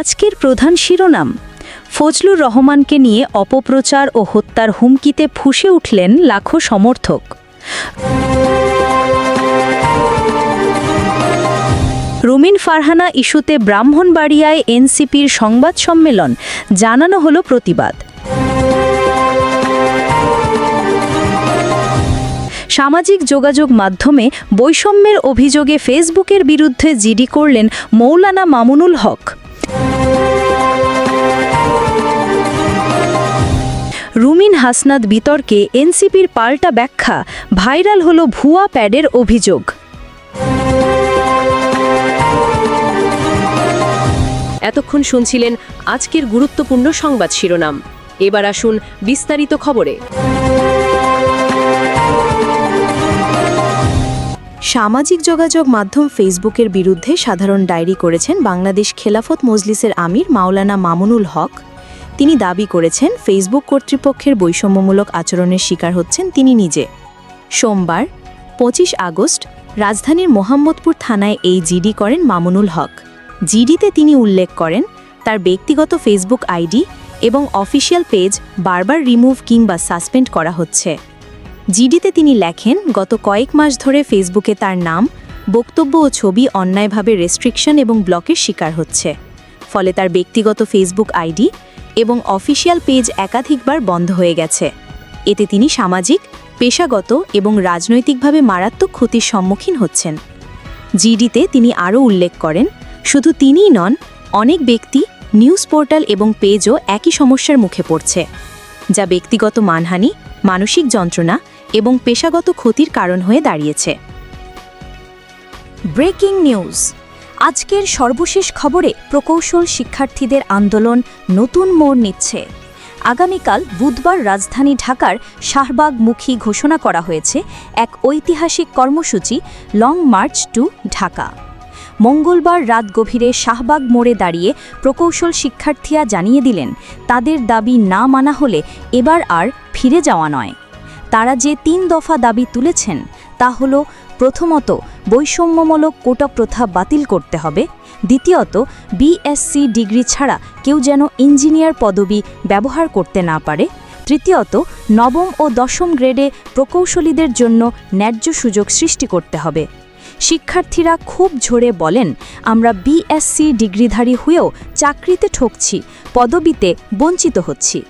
আজকের প্রধান শিরোনাম, ফজলুর রহমানকে নিয়ে অপপ্রচার ও হত্যার হুমকিতে ফুঁসে উঠলেন লাখো সমর্থক। রুমিন ফারহানা ইস্যুতে ব্রাহ্মণবাড়িয়ায় এনসিপির সংবাদ সম্মেলন, জানানো হলো প্রতিবাদ। সামাজিক যোগাযোগ মাধ্যমে বৈষম্যের অভিযোগে ফেসবুকের বিরুদ্ধে জিডি করলেন মৌলানা মামুনুল হক। রুমিন হাসনাত বিতর্কে এনসিপির পাল্টা ব্যাখ্যা, ভাইরাল হলো ভুয়া প্যাডের অভিযোগ। এতক্ষণ শুনছিলেন আজকের গুরুত্বপূর্ণ সংবাদ শিরোনাম। এবার আসুন বিস্তারিত খবরে। সামাজিক যোগাযোগ মাধ্যম ফেসবুকের বিরুদ্ধে সাধারণ ডায়েরি করেছেন বাংলাদেশ খেলাফত মজলিসের আমির মাওলানা মামুনুল হক। তিনি দাবি করেছেন ফেসবুক কর্তৃপক্ষের বৈষম্যমূলক আচরণের শিকার হচ্ছেন তিনি নিজে। সোমবার 25 আগস্ট রাজধানীর মোহাম্মদপুর থানায় এই জিডি করেন মামুনুল হক। জিডিতে তিনি উল্লেখ করেন তার ব্যক্তিগত ফেসবুক আইডি এবং অফিসিয়াল পেজ বারবার রিমুভ কিংবা সাসপেন্ড করা হচ্ছে। জিডিতে তিনি লেখেন, গত কয়েক মাস ধরে ফেসবুকে তার নাম, বক্তব্য ও ছবি অন্যায়ভাবে রেস্ট্রিকশন এবং ব্লকের শিকার হচ্ছে। ফলে তার ব্যক্তিগত ফেসবুক আইডি এবং অফিসিয়াল পেজ একাধিকবার বন্ধ হয়ে গেছে। এতে তিনি সামাজিক, পেশাগত এবং রাজনৈতিকভাবে মারাত্মক ক্ষতির সম্মুখীন হচ্ছেন। জিডিতে তিনি আরও উল্লেখ করেন, শুধু তিনিই নন, অনেক ব্যক্তি, নিউজ পোর্টাল এবং পেজও একই সমস্যার মুখে পড়ছে, যা ব্যক্তিগত মানহানি, মানসিক যন্ত্রণা এবং পেশাগত ক্ষতির কারণ হয়ে দাঁড়িয়েছে। ব্রেকিং নিউজ, আজকের সর্বশেষ খবরে প্রকৌশল শিক্ষার্থীদের আন্দোলন নতুন মোড় নিচ্ছে। আগামীকাল বুধবার রাজধানী ঢাকার শাহবাগমুখী ঘোষণা করা হয়েছে এক ঐতিহাসিক কর্মসূচি, লং মার্চ টু ঢাকা। মঙ্গলবার রাত গভীরে শাহবাগ মোড়ে দাঁড়িয়ে প্রকৌশল শিক্ষার্থীরা জানিয়ে দিলেন, তাদের দাবি না মানা হলে এবার আর ফিরে যাওয়া নয়। তারা যে 3 দফা দাবি তুলেছেন তা হল, প্রথমত, বৈষম্যমূলক কোটা প্রথা বাতিল করতে হবে। দ্বিতীয়ত, বিএসসি ডিগ্রি ছাড়া কেউ যেন ইঞ্জিনিয়ার পদবি ব্যবহার করতে না পারে। তৃতীয়ত, নবম ও দশম গ্রেডে প্রকৌশলীদের জন্য ন্যায্য সুযোগ সৃষ্টি করতে হবে। শিক্ষার্থীরা খুব ঝরে বলেন, আমরা বিএসসি ডিগ্রিধারী হয়েও চাকরিতে ঠকছি, পদবিতে বঞ্চিত হচ্ছি।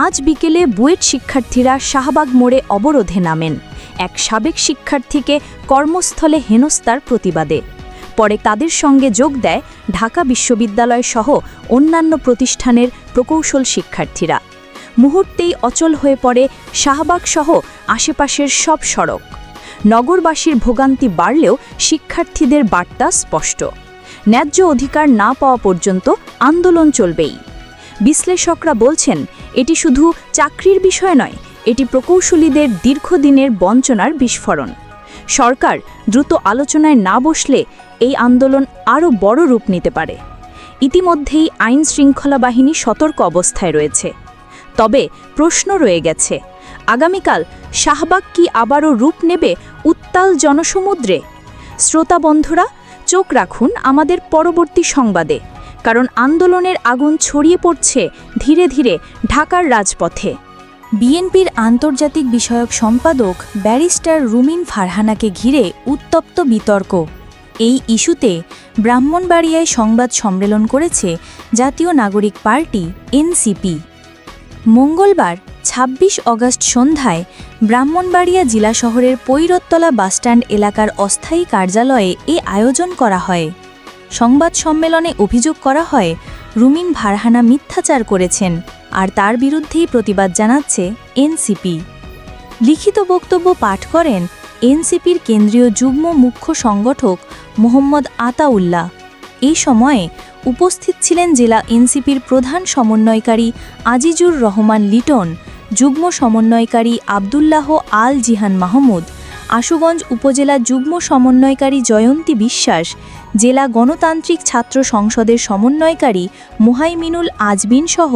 আজ বিকেলে বুয়েট শিক্ষার্থীরা শাহবাগ মোড়ে অবরোধে নামেন, এক সাবেক শিক্ষার্থীকে কর্মস্থলে হেনস্থার প্রতিবাদে। পরে তাদের সঙ্গে যোগ দেয় ঢাকা বিশ্ববিদ্যালয় সহ অন্যান্য প্রতিষ্ঠানের প্রকৌশল শিক্ষার্থীরা। মুহূর্তেই অচল হয়ে পড়ে শাহবাগ সহ আশেপাশের সব সড়ক। নগরবাসীর ভোগান্তি বাড়লেও শিক্ষার্থীদের বার্তা স্পষ্ট, ন্যায্য অধিকার না পাওয়া পর্যন্ত আন্দোলন চলবেই। বিশ্লেষকরা বলছেন, এটি শুধু চাকরির বিষয় নয়, এটি প্রকৌশলীদের দীর্ঘদিনের বঞ্চনার বিস্ফোরণ। সরকার দ্রুত আলোচনায় না বসলে এই আন্দোলন আরও বড় রূপ নিতে পারে। ইতিমধ্যেই আইন শৃঙ্খলা বাহিনী সতর্ক অবস্থায় রয়েছে। তবে প্রশ্ন রয়ে গেছে, আগামীকাল শাহবাগ কি আবারও রূপ নেবে উত্তাল জনসমুদ্রে? শ্রোতা বন্ধুরা, চোখ রাখুন আমাদের পরবর্তী সংবাদে, কারণ আন্দোলনের আগুন ছড়িয়ে পড়ছে ধীরে ধীরে ঢাকার রাজপথে। বিএনপির আন্তর্জাতিক বিষয়ক সম্পাদক ব্যারিস্টার রুমিন ফারহানাকে ঘিরে উত্তপ্ত বিতর্ক। এই ইস্যুতে ব্রাহ্মণবাড়িয়ায় সংবাদ সম্মেলন করেছে জাতীয় নাগরিক পার্টি এনসিপি। মঙ্গলবার 26 অগস্ট সন্ধ্যায় ব্রাহ্মণবাড়িয়া জেলা শহরের পৈরতলা বাসস্ট্যান্ড এলাকার অস্থায়ী কার্যালয়ে এ আয়োজন করা হয়। সংবাদ সম্মেলনে অভিযোগ করা হয়, রুমিন ফারহানা মিথ্যাচার করেছেন, আর তার বিরুদ্ধেই প্রতিবাদ জানাচ্ছে এনসিপি। লিখিত বক্তব্য পাঠ করেন এনসিপির কেন্দ্রীয় যুগ্ম মুখ্য সংগঠক মোহাম্মদ আতাউল্লাহ। এই সময়ে উপস্থিত ছিলেন জেলা এনসিপির প্রধান সমন্বয়কারী আজিজুর রহমান লিটন, যুগ্ম সমন্বয়কারী আবদুল্লাহ আল জিহান মাহমুদ, আশুগঞ্জ উপজেলা যুগ্ম সমন্বয়কারী জয়ন্তী বিশ্বাস, জেলা গণতান্ত্রিক ছাত্র সংসদের সমন্বয়কারী মুহাইমিনুল আজমিন সহ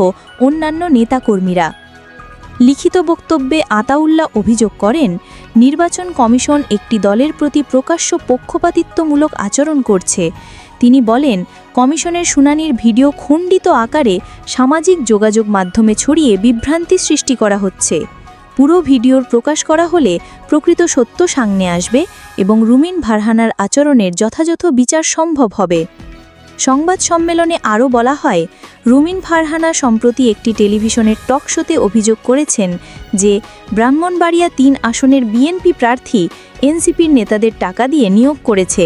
অন্যান্য নেতাকর্মীরা। লিখিত বক্তব্যে আতাউল্লাহ অভিযোগ করেন, নির্বাচন কমিশন একটি দলের প্রতি প্রকাশ্য পক্ষপাতিত্বমূলক আচরণ করছে। তিনি বলেন, কমিশনের শুনানির ভিডিও খণ্ডিত আকারে সামাজিক যোগাযোগ মাধ্যমে ছড়িয়ে বিভ্রান্তি সৃষ্টি করা হচ্ছে। পুরো ভিডিওর প্রকাশ করা হলে প্রকৃত সত্য সামনে আসবে এবং রুমিন ফারহানার আচরণের যথাযথ বিচার সম্ভব হবে। সংবাদ সম্মেলনে আরও বলা হয়, রুমিন ফারহানা সম্প্রতি একটি টেলিভিশনের টক শোতে অভিযোগ করেছেন যে ব্রাহ্মণবাড়িয়া ৩ আসনের বিএনপি প্রার্থী এনসিপির নেতাদের টাকা দিয়ে নিয়োগ করেছে।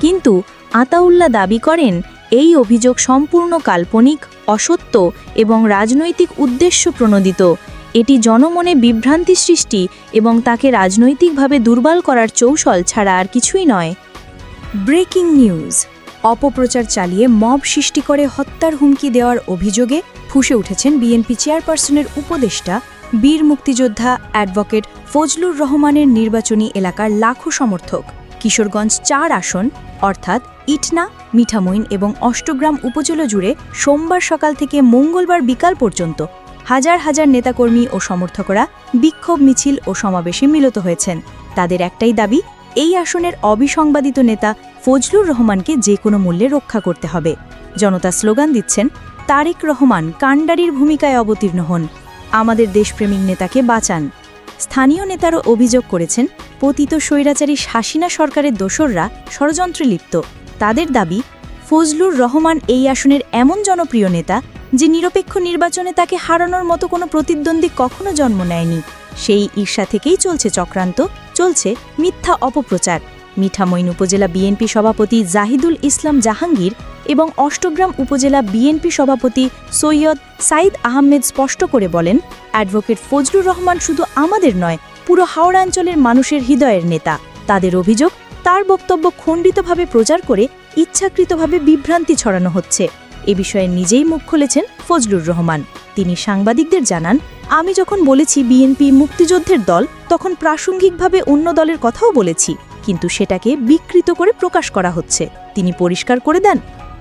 কিন্তু আতাউল্লাহ দাবি করেন, এই অভিযোগ সম্পূর্ণ কাল্পনিক, অসত্য এবং রাজনৈতিক উদ্দেশ্য প্রণোদিত। এটি জনমনে বিভ্রান্তি সৃষ্টি এবং তাকে রাজনৈতিকভাবে দুর্বল করার কৌশল ছাড়া আর কিছুই নয়। Breaking news. অপপ্রচার চালিয়ে মব সৃষ্টি করে হত্যার হুমকি দেওয়ার অভিযোগে ফুঁসে উঠেছেন বিএনপি চেয়ারপারসনের উপদেষ্টা, বীর মুক্তিযোদ্ধা অ্যাডভোকেট ফজলুর রহমানের নির্বাচনী এলাকার লাখো সমর্থক। কিশোরগঞ্জ ৪ আসন অর্থাৎ ইটনা, মিঠামইন এবং অষ্টগ্রাম উপজেলা জুড়ে সোমবার সকাল থেকে মঙ্গলবার বিকাল পর্যন্ত হাজার হাজার নেতাকর্মী ও সমর্থকরা বিক্ষোভ মিছিল ও সমাবেশে মিলিত হয়েছেন। তাদের একটাই দাবি, এই আসনের অবিসংবাদিত নেতা ফজলুর রহমানকে যে কোনো মূল্যে রক্ষা করতে হবে। জনতা স্লোগান দিচ্ছেন, তারেক রহমান কাণ্ডারির ভূমিকায় অবতীর্ণ হন, আমাদের দেশপ্রেমিক নেতাকে বাঁচান। স্থানীয় নেতারও অভিযোগ করেছেন, পতিত স্বৈরাচারী হাসিনা সরকারের দোসররা ষড়যন্ত্রে লিপ্ত। তাদের দাবি, ফজলুর রহমান এই আসনের এমন জনপ্রিয় নেতা যে নিরপেক্ষ নির্বাচনে তাকে হারানোর মতো কোনো প্রতিদ্বন্দ্বী কখনো জন্ম নেয়নি। সেই ঈর্ষা থেকেই চলছে চক্রান্ত, চলছে মিথ্যা অপপ্রচার। মিঠামইন উপজেলা বিএনপি সভাপতি জাহিদুল ইসলাম জাহাঙ্গীর এবং অষ্টগ্রাম উপজেলা বিএনপি সভাপতি সৈয়দ সাইদ আহমেদ স্পষ্ট করে বলেন, অ্যাডভোকেট ফজলুর রহমান শুধু আমাদের নয়, পুরো হাওড়া অঞ্চলের মানুষের হৃদয়ের নেতা। তাদের অভিযোগ, তার বক্তব্য খণ্ডিতভাবে প্রচার করে ইচ্ছাকৃতভাবে বিভ্রান্তি ছড়ানো হচ্ছে। এ বিষয়ে নিজেই মুখ খুলেছেন ফজলুর রহমান। তিনি সাংবাদিকদের জানান, আমি যখন বলেছি বিএনপি মুক্তিযুদ্ধের দল, তখন প্রাসঙ্গিকভাবে অন্য দলের কথাও বলেছি, কিন্তু সেটাকে বিকৃত করে প্রকাশ করা হচ্ছে। তিনি পরিষ্কার করে দেন,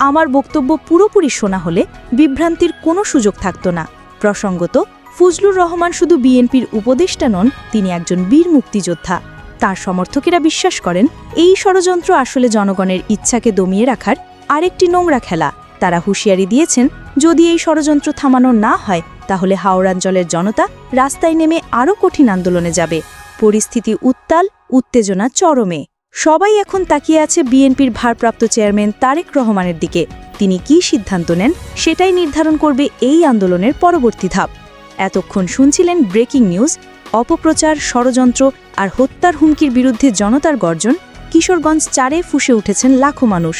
আমার বক্তব্য পুরোপুরি শোনা হলে বিভ্রান্তির কোনো সুযোগ থাকত না। প্রসঙ্গত, ফজলুর রহমান শুধু বিএনপির উপদেষ্টা নন, তিনি একজন বীর মুক্তিযোদ্ধা। তার সমর্থকেরা বিশ্বাস করেন, এই ষড়যন্ত্র আসলে জনগণের ইচ্ছাকে দমিয়ে রাখার আরেকটি নোংরা খেলা। তারা হুঁশিয়ারি দিয়েছেন, যদি এই ষড়যন্ত্র থামানো না হয় তাহলে হাওড়াঞ্চলের জনতা রাস্তায় নেমে আরও কঠিন আন্দোলনে যাবে। পরিস্থিতি উত্তাল, উত্তেজনা চরমে। সবাই এখন তাকিয়ে আছে বিএনপির ভারপ্রাপ্ত চেয়ারম্যান তারেক রহমানের দিকে। তিনি কী সিদ্ধান্ত নেন সেটাই নির্ধারণ করবে এই আন্দোলনের পরবর্তী ধাপ। এতক্ষণ শুনছিলেন ব্রেকিং নিউজ। অপপ্রচার, ষড়যন্ত্র আর হত্যার হুমকির বিরুদ্ধে জনতার গর্জন। কিশোরগঞ্জ ৪-এ ফুঁসে উঠেছেন লাখো মানুষ।